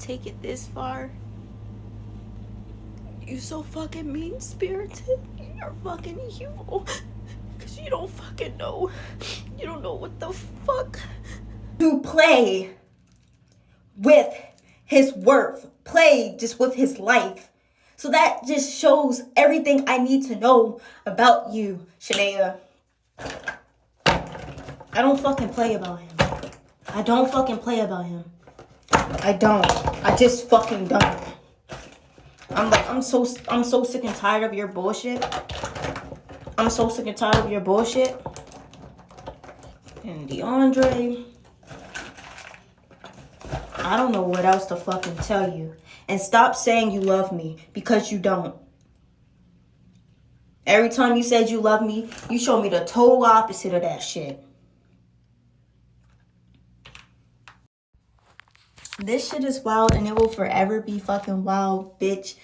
take it this far. You so fucking mean-spirited. You're fucking evil. Because you don't fucking know. You don't know what the fuck. To play with his worth. Play just with his life. So that just shows everything I need to know about you, Shania. I don't fucking play about him. I don't fucking play about him. I don't. I just fucking don't. I'm so sick and tired of your bullshit. I'm so sick and tired of your bullshit. And DeAndre, I don't know what else to fucking tell you. And stop saying you love me, because you don't. Every time you said you love me, you showed me the total opposite of that shit. This shit is wild, and it will forever be fucking wild, bitch.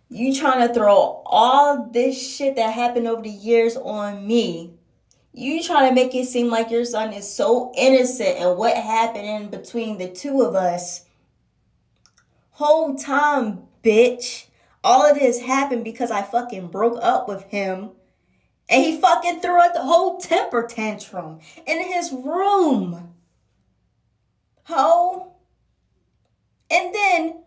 You trying to throw all this shit that happened over the years on me. You trying to make it seem like your son is so innocent and what happened in between the two of us. Whole time, bitch. All of this happened because I fucking broke up with him. And he fucking threw out the whole temper tantrum in his room. Ho. And then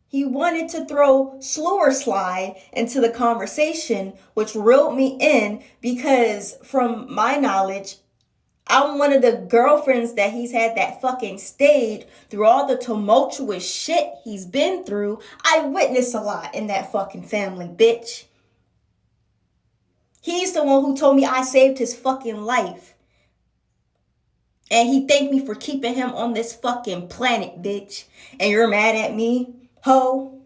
he wanted to throw Slur Slide into the conversation, which reeled me in because from my knowledge, I'm one of the girlfriends that he's had that fucking stayed through all the tumultuous shit he's been through. I witnessed a lot in that fucking family, bitch. He's the one who told me I saved his fucking life. And he thanked me for keeping him on this fucking planet, bitch. And you're mad at me, ho?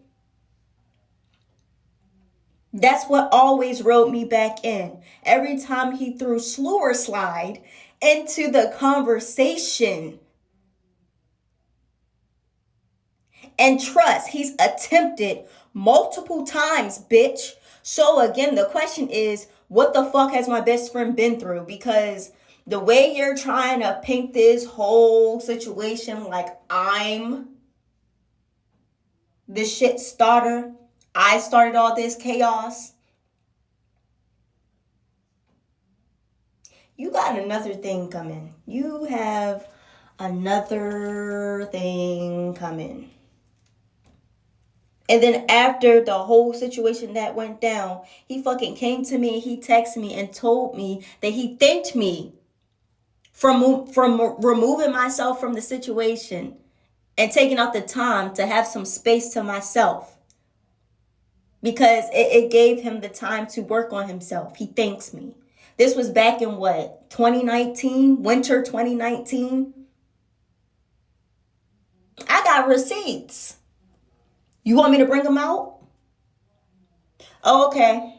That's what always reeled me back in. Every time he threw Slur Slide into the conversation. And trust, he's attempted multiple times, bitch. So again, the question is, what the fuck has my best friend been through? Because the way you're trying to paint this whole situation like I'm the shit starter, I started all this chaos. You got another thing coming. You have another thing coming. And then after the whole situation that went down, he fucking came to me, he texted me and told me that he thanked me from removing myself from the situation and taking out the time to have some space to myself. Because it gave him the time to work on himself. He thanks me. This was back in what? 2019? Winter 2019? I got receipts. You want me to bring them out? Oh, okay.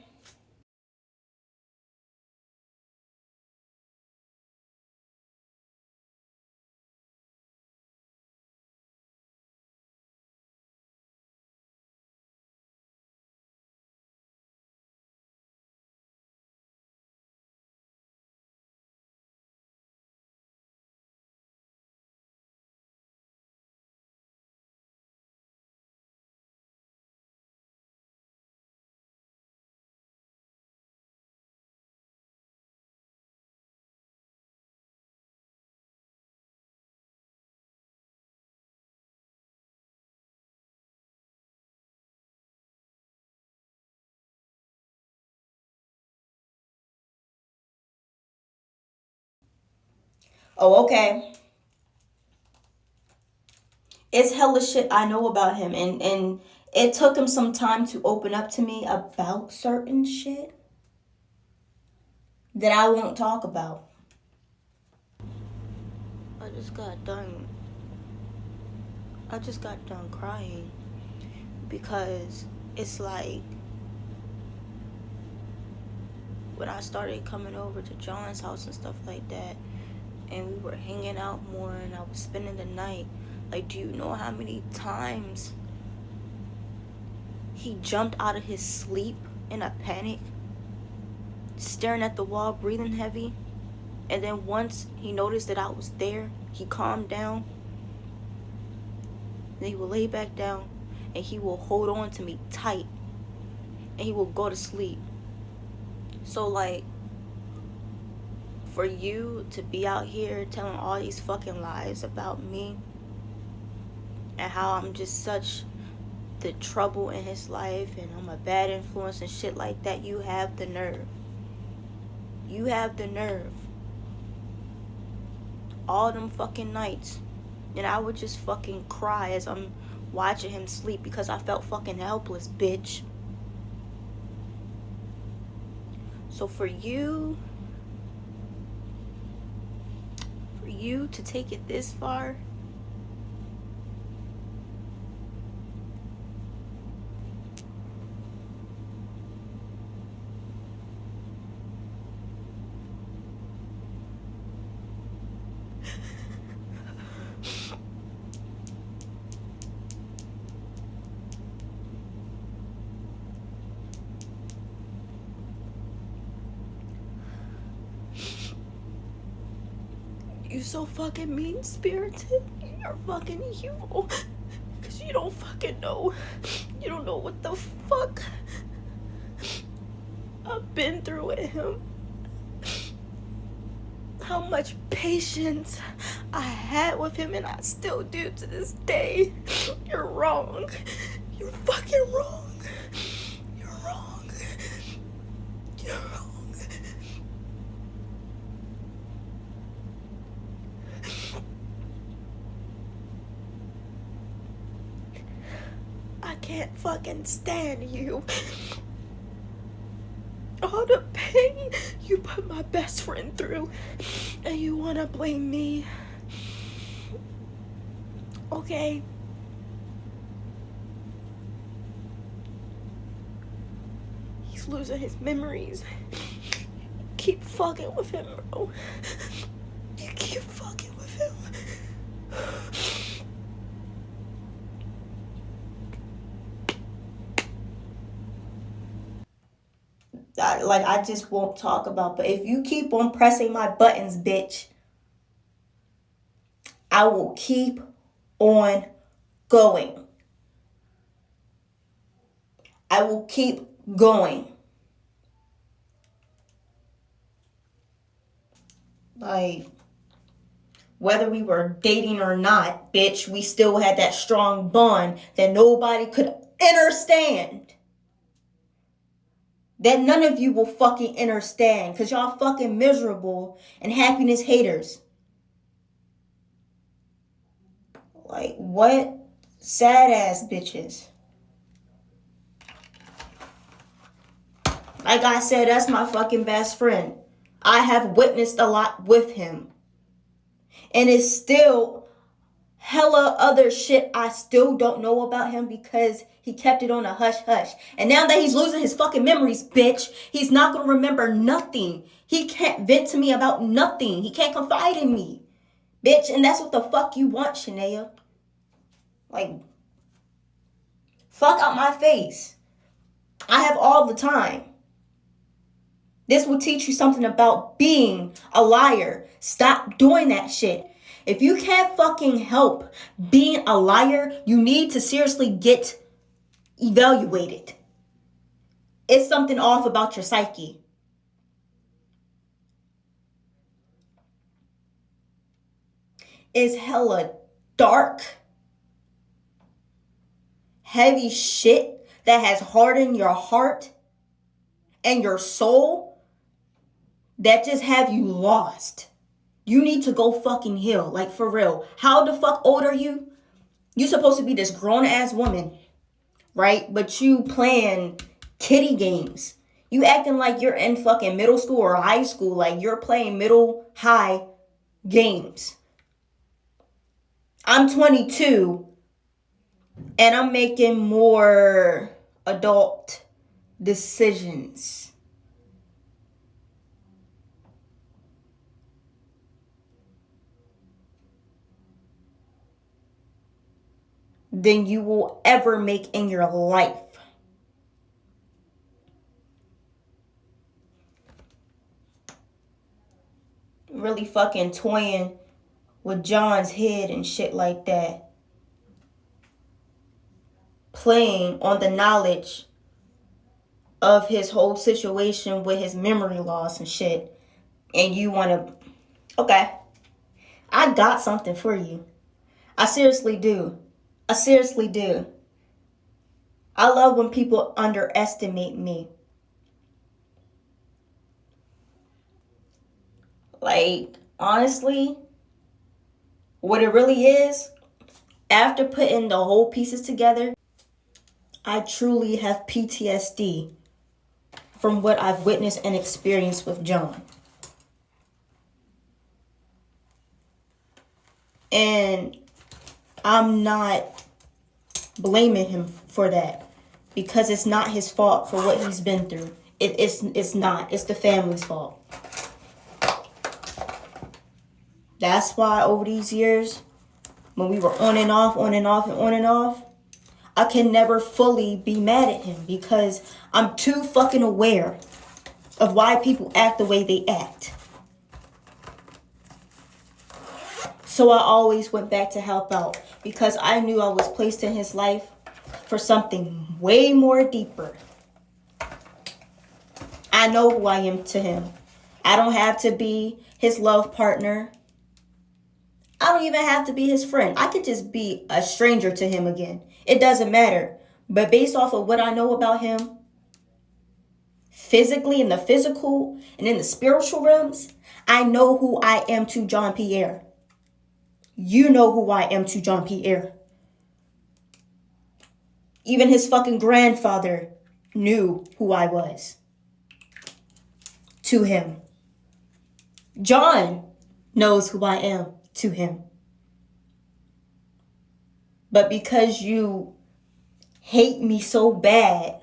Oh, okay. It's hella shit I know about him. And it took him some time to open up to me about certain shit that I won't talk about. I just got done crying because it's like when I started coming over to John's house and stuff like that, and we were hanging out more and I was spending the night, like, do you know how many times he jumped out of his sleep in a panic, staring at the wall, breathing heavy, and then once he noticed that I was there, he calmed down. Then he will lay back down and he will hold on to me tight and he will go to sleep. So like, for you to be out here telling all these fucking lies about me and how I'm just such the trouble in his life and I'm a bad influence and shit like that, you have the nerve. You have the nerve. All them fucking nights. And I would just fucking cry as I'm watching him sleep because I felt fucking helpless, bitch. So for you to take it this far, you so fucking mean-spirited. You're fucking evil. Because you don't fucking know. You don't know what the fuck I've been through with him. How much patience I had with him and I still do to this day. You're wrong. You're fucking wrong. You're wrong. You're wrong. I can't fucking stand you. All the pain you put my best friend through, and you wanna blame me. Okay. He's losing his memories. Keep fucking with him, bro. You keep fucking with him. I just won't talk about, but if you keep on pressing my buttons, bitch, I will keep on going. I will keep going. Like, whether we were dating or not, bitch, we still had that strong bond that nobody could understand. That none of you will fucking understand, because y'all fucking miserable and happiness haters. Like, what? Sad ass bitches. Like I said, that's my fucking best friend. I have witnessed a lot with him. And it's still hella other shit I still don't know about him because he kept it on a hush-hush. And now that he's losing his fucking memories, bitch, he's not gonna remember nothing. He can't vent to me about nothing. He can't confide in me. Bitch, and that's what the fuck you want, Shania. Like, fuck out my face. I have all the time. This will teach you something about being a liar. Stop doing that shit. If you can't fucking help being a liar, you need to seriously get evaluated. It's something off about your psyche. It's hella dark, heavy shit that has hardened your heart and your soul that just have you lost. You need to go fucking heal. Like, for real. How the fuck old are you? You supposed to be this grown-ass woman, right? But you playing kiddie games. You acting like you're in fucking middle school or high school. Like, you're playing middle, high games. I'm 22, and I'm making more adult decisions. Than you will ever make in your life. Really fucking toying with John's head and shit like that. playing on the knowledge of his whole situation with his memory loss and shit, and you want to, okay, I got something for you. I seriously do. I seriously do. I love when people underestimate me. Like, honestly, what it really is, after putting the whole pieces together, I truly have PTSD from what I've witnessed and experienced with John. And I'm not blaming him for that, because it's not his fault for what he's been through. It's not. It's the family's fault. That's why over these years, when we were on and off, I can never fully be mad at him, because I'm too fucking aware of why people act the way they act. So I always went back to help out, because I knew I was placed in his life for something way more deeper. I know who I am to him. I don't have to be his love partner. I don't even have to be his friend. I could just be a stranger to him again. It doesn't matter. But based off of what I know about him, physically, in the physical and in the spiritual realms, I know who I am to John Pierre. You know who I am to John Pierre. Even his fucking grandfather knew who I was to him. John knows who I am to him. But because you hate me so bad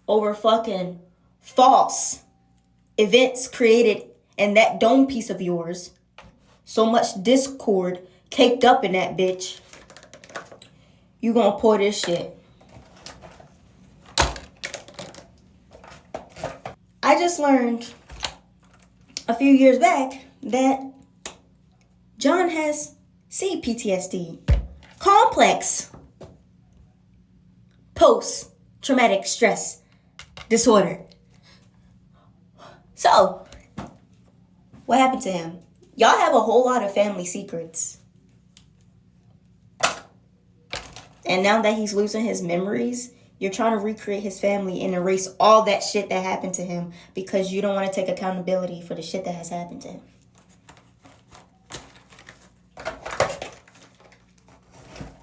over fucking false events created in that dome piece of yours, so much discord caked up in that bitch, you gonna pour this shit. I just learned a few years back that John has PTSD, complex post-traumatic stress disorder. So, what happened to him? Y'all have a whole lot of family secrets. And now that he's losing his memories, you're trying to recreate his family and erase all that shit that happened to him, because you don't want to take accountability for the shit that has happened to him.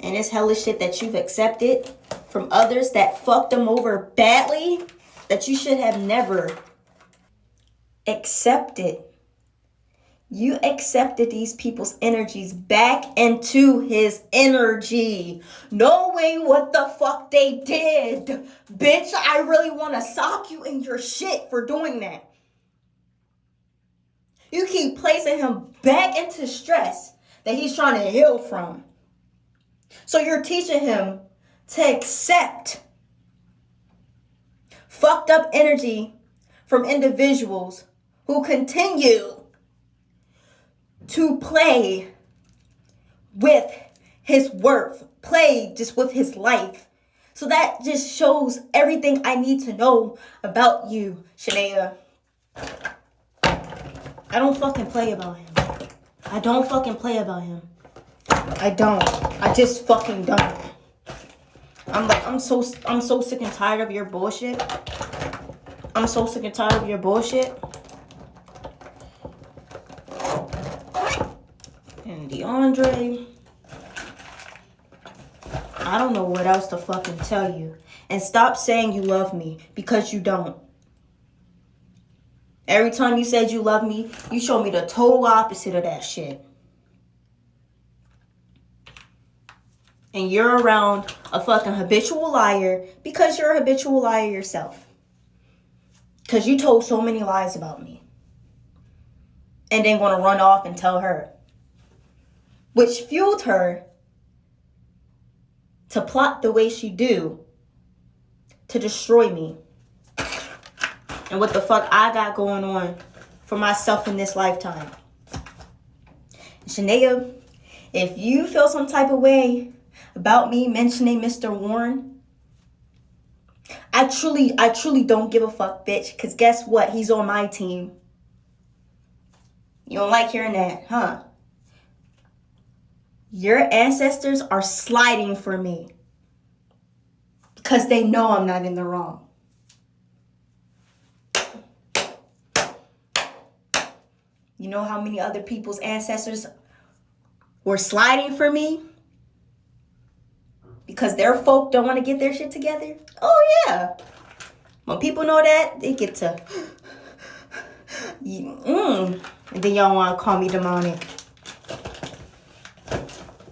And it's hella shit that you've accepted from others that fucked them over badly, that you should have never accepted. You accepted these people's energies back into his energy, knowing what the fuck they did. Bitch, I really want to sock you in your shit for doing that. You keep placing him back into stress that he's trying to heal from. So you're teaching him to accept fucked up energy from individuals who continue to play with his worth, play just with his life. So that just shows everything I need to know about you, Shania. I don't fucking play about him. I don't fucking play about him. I don't. I just fucking don't. I'm so sick and tired of your bullshit. I'm so sick and tired of your bullshit. And DeAndre, I don't know what else to fucking tell you. And stop saying you love me, because you don't. Every time you said you love me, you showed me the total opposite of that shit. And you're around a fucking habitual liar, because you're a habitual liar yourself. Because you told so many lies about me. And then want to run off and tell her. Which fueled her to plot the way she do to destroy me. And what the fuck I got going on for myself in this lifetime. Shania, if you feel some type of way about me mentioning Mr. Warren. I truly don't give a fuck, bitch. Because guess what? He's on my team. You don't like hearing that, huh? Your ancestors are sliding for me. Because they know I'm not in the wrong. You know how many other people's ancestors were sliding for me? Because their folk don't want to get their shit together? Oh, yeah. When people know that, they get to... And then y'all want to call me demonic.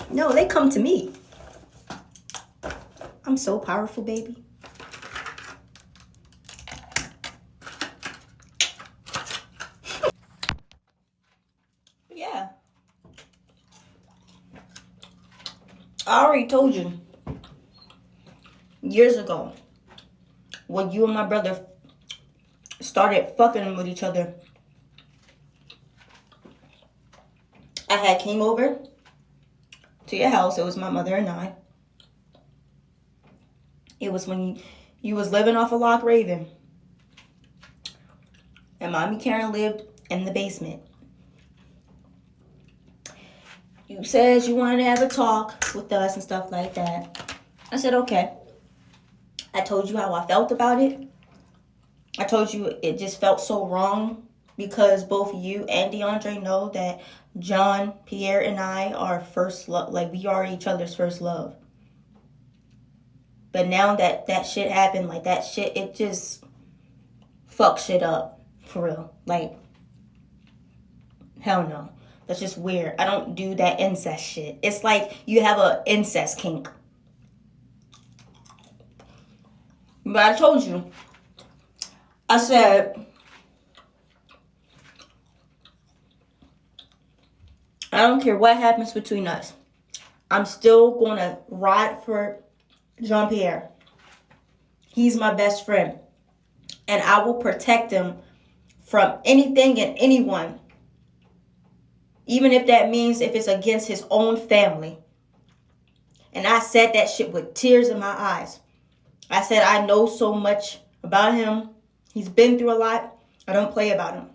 No, they come to me. I'm so powerful, baby. Yeah. I already told you. Years ago. When you and my brother started fucking with each other. I had came over to your house. It was my mother and I. It was when you was living off of Lock Raven. And Mommy Karen lived in the basement. You said you wanted to have a talk with us and stuff like that. I said, okay. I told you how I felt about it. I told you it just felt so wrong because both you and DeAndre know that John, Pierre, and I are first love. Like, we are each other's first love. But now that shit happened, like, that shit, it just fuck shit up. For real. Like, hell no. That's just weird. I don't do that incest shit. It's like you have a incest kink. But I told you. I said, I don't care what happens between us. I'm still going to ride for Jean-Pierre. He's my best friend. And I will protect him from anything and anyone. Even if that means if it's against his own family. And I said that shit with tears in my eyes. I said I know so much about him. He's been through a lot. I don't play about him.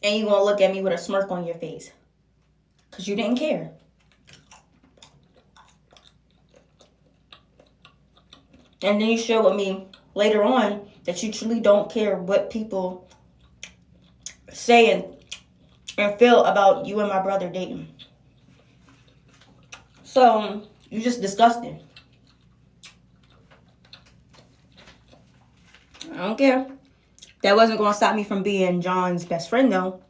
And you gonna look at me with a smirk on your face. Because you didn't care. And then you share with me later on that you truly don't care what people say and feel about you and my brother dating. So, you just disgusting. I don't care. That wasn't going to stop me from being John's best friend, though.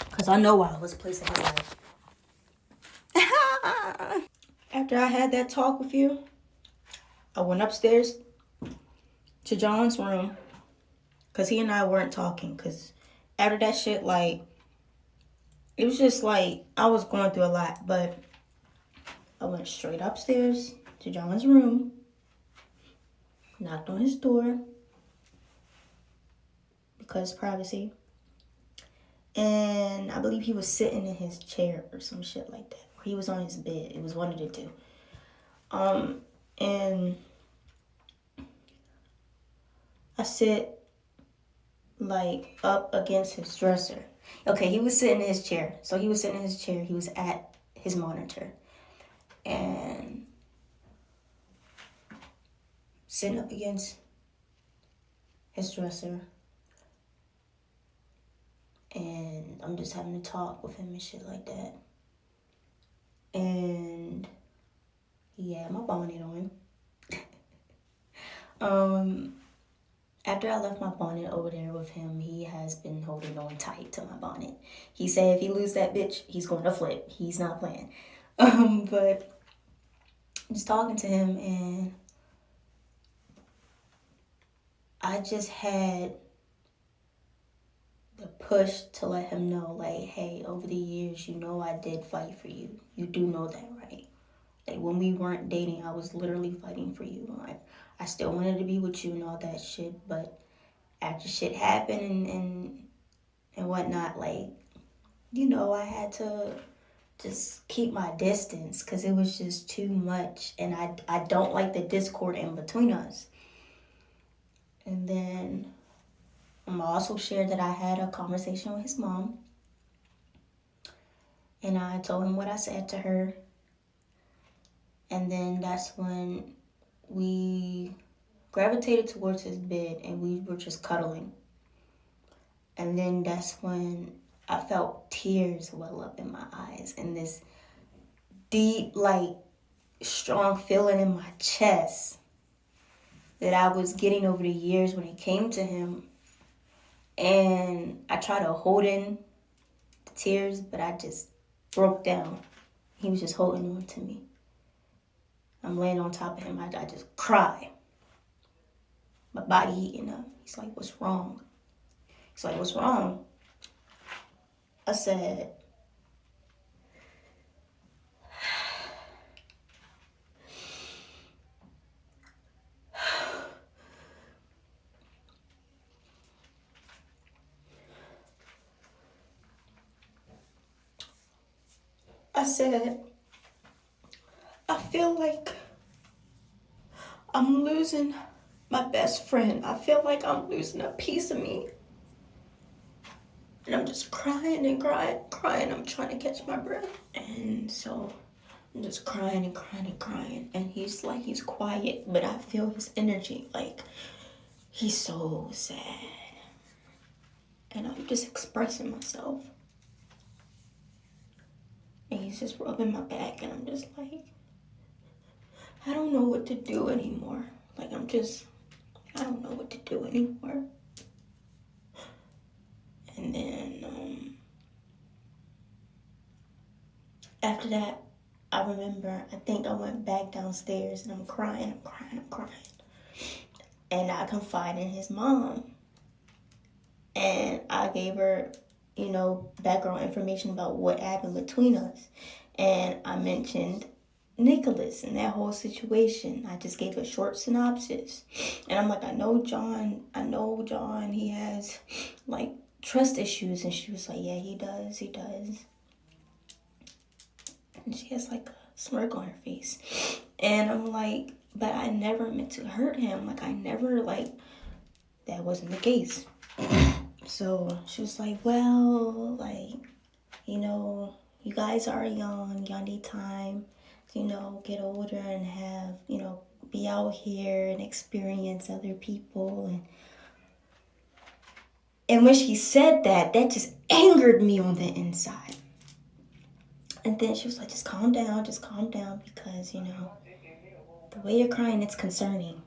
Because I know why I was placed in his life. After I had that talk with you, I went upstairs to John's room. Because he and I weren't talking. Because after that shit, like, it was just like, I was going through a lot. But I went straight upstairs to John's room. Knocked on his door. Because privacy. And I believe he was sitting in his chair or some shit like that. Or he was on his bed. It was one of the two. And I sit like up against his dresser. Okay, he was sitting in his chair. So he was sitting in his chair. He was at his monitor. And sitting up against his dresser. And I'm just having a talk with him and shit like that. And he had my bonnet on. After I left my bonnet over there with him, he has been holding on tight to my bonnet. He said if he lose that bitch, he's going to flip. He's not playing. But just talking to him, and I just had the push to let him know, like, hey, over the years, you know I did fight for you. You do know that, right? Like, when we weren't dating, I was literally fighting for you. Like, I still wanted to be with you and all that shit, but after shit happened and whatnot, like, I had to just keep my distance because it was just too much. And I don't like the discord in between us. And then I also shared that I had a conversation with his mom. And I told him what I said to her. And then that's when we gravitated towards his bed and we were just cuddling. And then that's when I felt tears well up in my eyes and this deep, strong feeling in my chest that I was getting over the years when it came to him. And I tried to hold in the tears, but I just broke down. He was just holding on to me. I'm laying on top of him. I just cry. My body heating up. He's like, what's wrong? He's like, what's wrong? I said, I feel like I'm losing my best friend. I feel like I'm losing a piece of me. And I'm just crying and crying. I'm trying to catch my breath. And so I'm just crying and crying and crying. And he's quiet, but I feel his energy. He's so sad. And I'm just expressing myself. And he's just rubbing my back. And I'm just like, I don't know what to do anymore. I don't know what to do anymore. And then after that, I remember, I think I went back downstairs and I'm crying. And I confided in his mom. And I gave her, background information about what happened between us. And I mentioned Nicholas and that whole situation. I just gave a short synopsis. And I'm like, I know John, he has trust issues. And she was like, yeah, he does. And she has a smirk on her face. And I'm like, but I never meant to hurt him. That wasn't the case. So she was like, well, you guys are young, y'all need time to, get older and have, be out here and experience other people. And when she said that just angered me on the inside. And then she was like, just calm down because, the way you're crying, it's concerning.